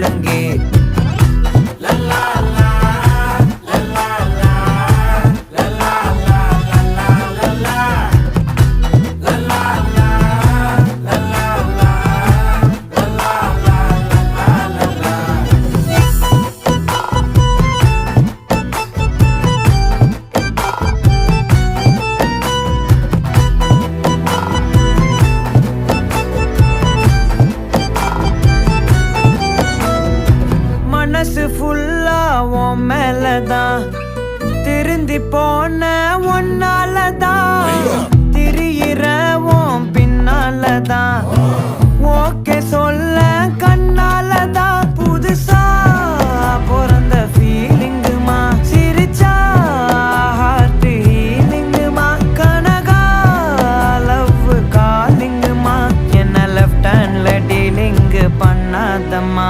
முழங்கே. மனசு ஃபுல்லா உன் மேலதான், திருந்தி போன ஒன்னாலதான், திரியிற உன் பின்னாலதான், ஓகே சொல்ல கண்ணாலதான். புதுசா பிறந்த ஃபீலிங்குமா, சிரிச்சா ஹார்ட் ஹீலிங்குமா, கனகா லவ் காலிங்குமா, என்ன லெஃப்ட் ஹேண்ட்ல டீலிங் பண்ணாதம்மா.